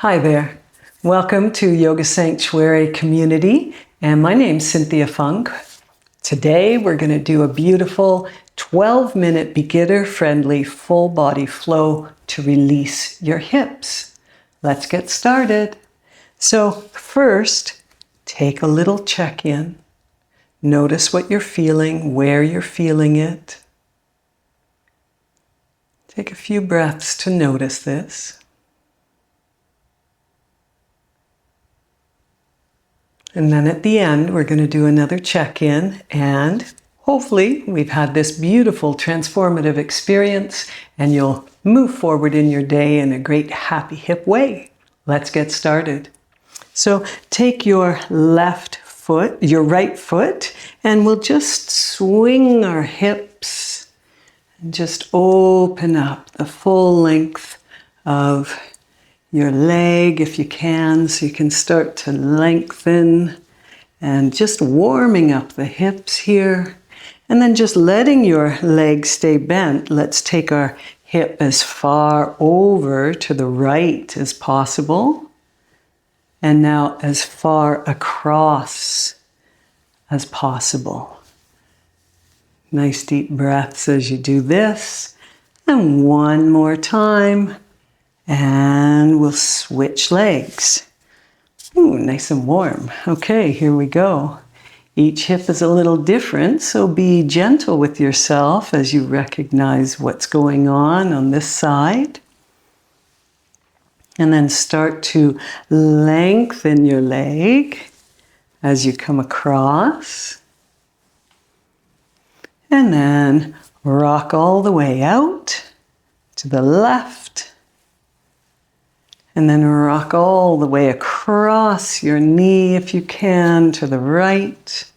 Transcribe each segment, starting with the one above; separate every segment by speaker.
Speaker 1: Hi there. Welcome to Yoga Sanctuary Community, and my name's Cynthia Funk. Today we're going to do a beautiful 12-minute beginner-friendly full body flow to release your hips. Let's get started. So first, take a little check-in. Notice what you're feeling, where you're feeling it. Take a few breaths to notice this. And then at the end, we're going to do another check-in, and hopefully we've had this beautiful transformative experience and you'll move forward in your day in a great happy hip way. Let's get started. So take your right foot, and we'll just swing our hips and just open up the full length of your leg if you can, so you can start to lengthen and just warming up the hips here. And then just letting your legs stay bent. Let's take our hip as far over to the right as possible. And now as far across as possible. Nice deep breaths as you do this. And one more time. And we'll switch legs. Ooh, nice and warm. Okay, here we go. Each hip is a little different, so be gentle with yourself as you recognize what's going on this side. And then start to lengthen your leg as you come across. And then rock all the way out to the left. And then rock all the way across your knee if you can to the right.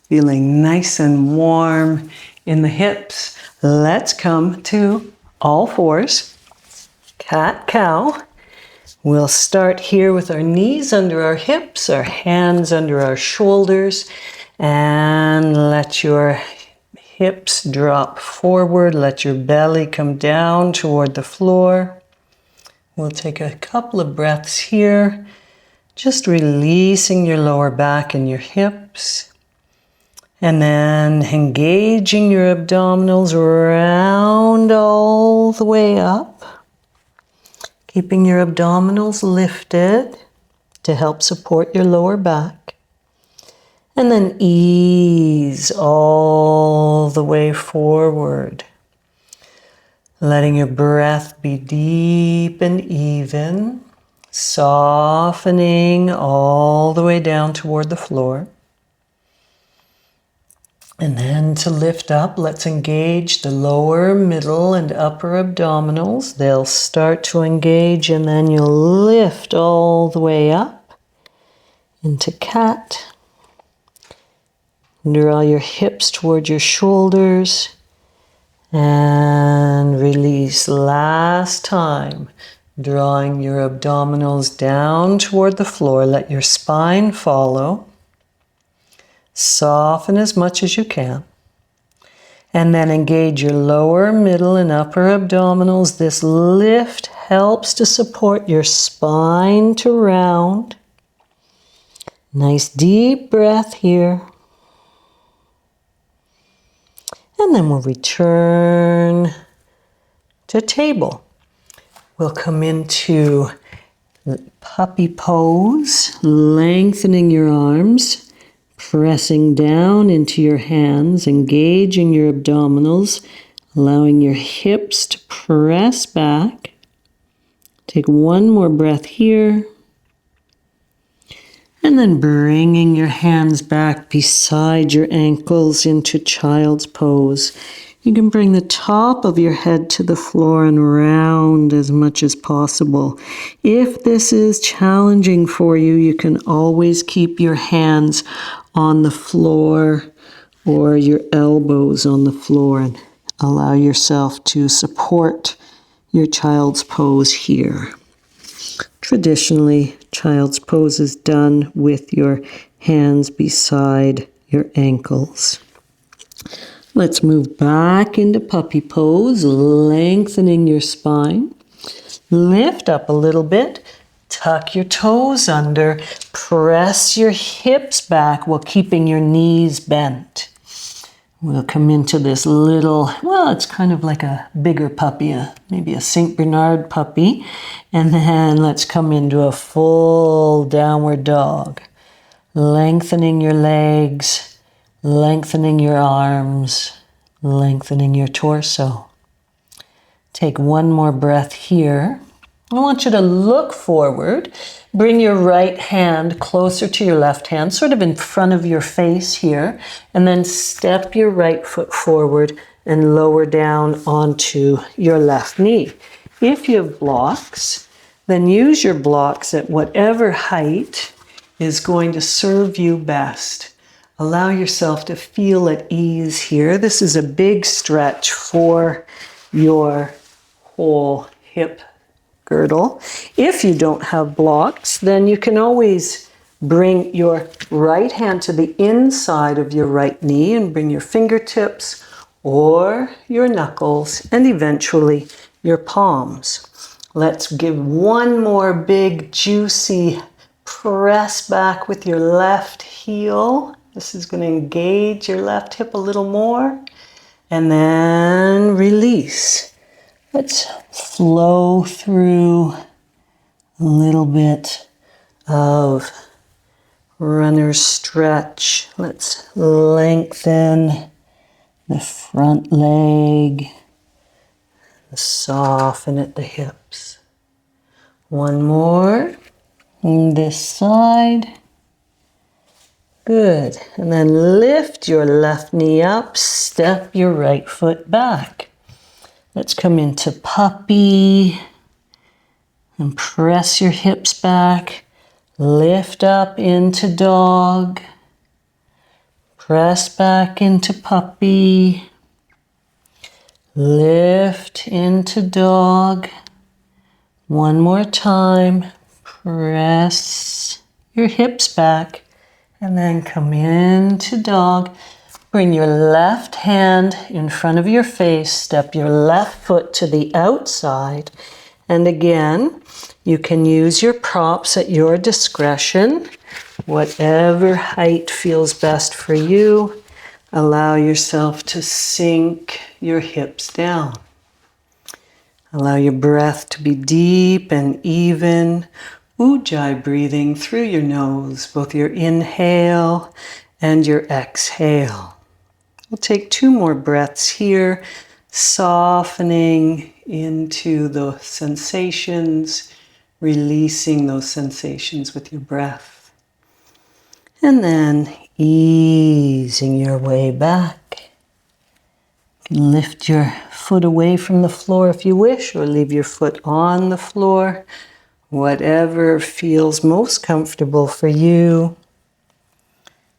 Speaker 1: Feeling nice and warm in the hips. Let's come to all fours. Cat-cow. We'll start here with our knees under our hips, our hands under our shoulders, and let your hips drop forward. Let your belly come down toward the floor. We'll take a couple of breaths here, just releasing your lower back and your hips. And then engaging your abdominals round all the way up. Keeping your abdominals lifted to help support your lower back. And then ease all the way forward. Letting your breath be deep and even. Softening all the way down toward the floor. And then to lift up, let's engage the lower, middle, and upper abdominals. They'll start to engage, and then you'll lift all the way up into cat. Draw your hips toward your shoulders and release. Last time, drawing your abdominals down toward the floor. Let your spine follow. Soften as much as you can. And then engage your lower, middle, and upper abdominals. This lift helps to support your spine to round. Nice deep breath here. And then we'll return to table. We'll come into puppy pose, lengthening your arms. Pressing down into your hands, engaging your abdominals, allowing your hips to press back. Take one more breath here. And then bringing your hands back beside your ankles into child's pose. You can bring the top of your head to the floor and round as much as possible. If this is challenging for you, you can always keep your hands on the floor or your elbows on the floor and allow yourself to support your child's pose here. Traditionally, child's pose is done with your hands beside your ankles. Let's move back into puppy pose, lengthening your spine. Lift up a little bit. Tuck your toes under. Press your hips back while keeping your knees bent. We'll come into this little, well, it's kind of like a bigger puppy, maybe a St. Bernard puppy. And then let's come into a full downward dog. Lengthening your legs, lengthening your arms, lengthening your torso. Take one more breath here. I want you to look forward. Bring your right hand closer to your left hand, sort of in front of your face here, and then step your right foot forward and lower down onto your left knee. If you have blocks, then use your blocks at whatever height is going to serve you best. Allow yourself to feel at ease here. This is a big stretch for your whole hip girdle. If you don't have blocks, then you can always bring your right hand to the inside of your right knee and bring your fingertips or your knuckles and eventually your palms. Let's give one more big juicy press back with your left heel. This is going to engage your left hip a little more. And then release. Let's flow through a little bit of runner's stretch. Let's lengthen the front leg, soften at the hips. One more on this side. Good. And then lift your left knee up, step your right foot back. Let's come into puppy and press your hips back. Lift up into dog. Press back into puppy. Lift into dog. One more time. Press your hips back and then come into dog. Bring your left hand in front of your face, step your left foot to the outside. And again, you can use your props at your discretion. Whatever height feels best for you, allow yourself to sink your hips down. Allow your breath to be deep and even. Ujjayi breathing through your nose, both your inhale and your exhale. We'll take two more breaths here, softening into the sensations, releasing those sensations with your breath. And then easing your way back. You can lift your foot away from the floor if you wish, or leave your foot on the floor. Whatever feels most comfortable for you.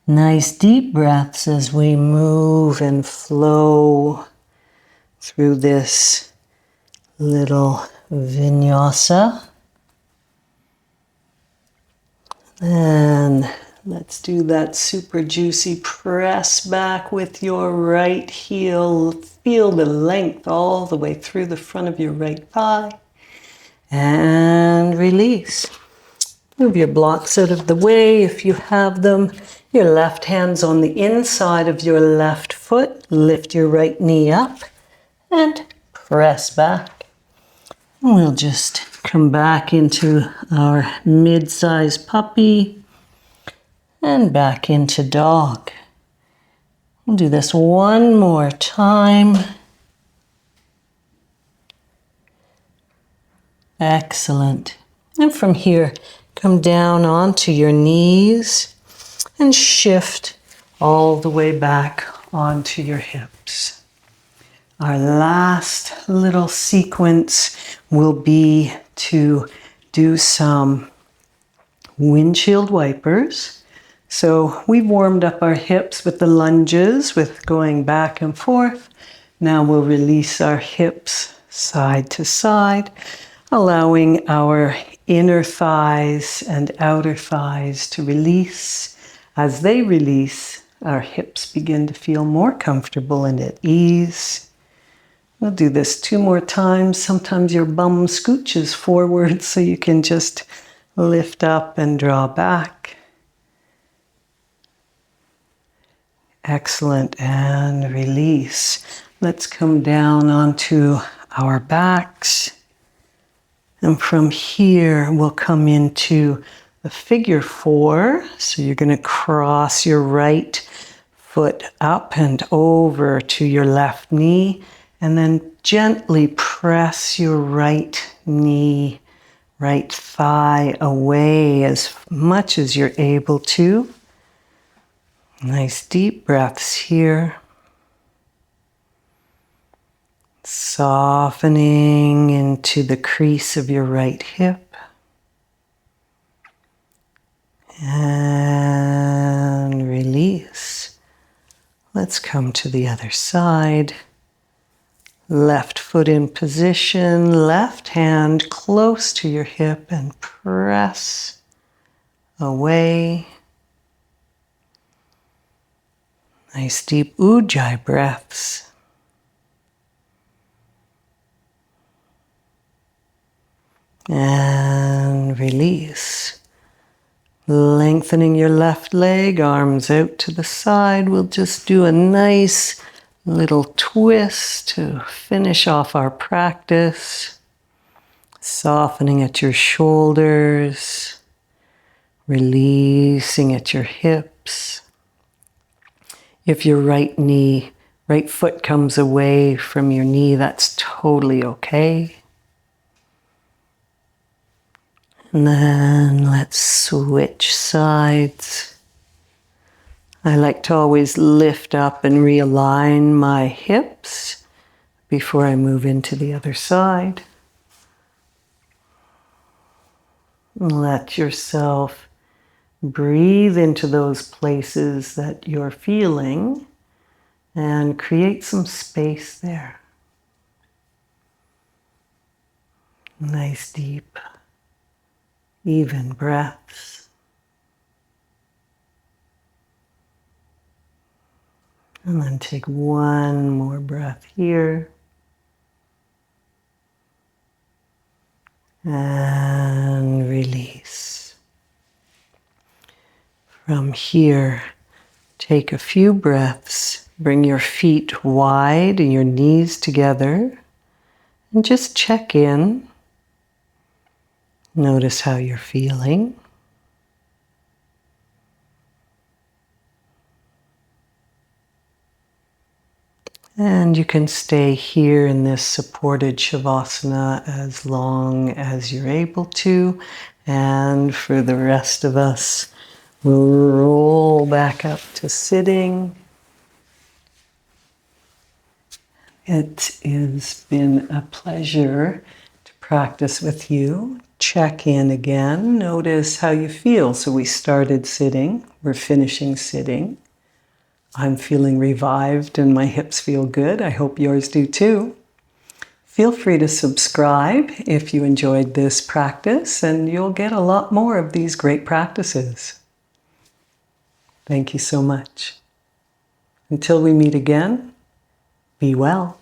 Speaker 1: Nice deep breaths as we move and flow through this little vinyasa. And let's do that super juicy press back with your right heel. Feel the length all the way through the front of your right thigh. And release. Move your blocks out of the way if you have them. Your left hand's on the inside of your left foot. Lift your right knee up and press back. And we'll just come back into our mid-sized puppy and back into dog. We'll do this one more time. Excellent. And from here, come down onto your knees and shift all the way back onto your hips. Our last little sequence will be to do some windshield wipers. So we've warmed up our hips with the lunges, with going back and forth. Now we'll release our hips side to side, allowing our inner thighs and outer thighs to release. As they release, our hips begin to feel more comfortable and at ease. We'll do this 2 more times. Sometimes your bum scooches forward so you can just lift up and draw back. Excellent. And release. Let's come down onto our backs. And from here, we'll come into the figure 4. So you're going to cross your right foot up and over to your left knee. And then gently press your right knee, right thigh away as much as you're able to. Nice deep breaths here. Softening into the crease of your right hip. And release. Let's come to the other side. Left foot in position, left hand close to your hip and press away. Nice deep ujjayi breaths. And release. Lengthening your left leg, arms out to the side. We'll just do a nice little twist to finish off our practice. Softening at your shoulders. Releasing at your hips. If your right foot comes away from your knee, that's totally okay. And then let's switch sides. I like to always lift up and realign my hips before I move into the other side. Let yourself breathe into those places that you're feeling and create some space there. Nice deep, even breaths. And then take one more breath here. And release. From here, take a few breaths. Bring your feet wide and your knees together. And just check in. Notice how you're feeling. And you can stay here in this supported Shavasana as long as you're able to. And for the rest of us, we'll roll back up to sitting. It has been a pleasure to practice with you. Check in again. Notice how you feel. So we started sitting. We're finishing sitting. I'm feeling revived and my hips feel good. I hope yours do too. Feel free to subscribe if you enjoyed this practice, and you'll get a lot more of these great practices. Thank you so much. Until we meet again, be well.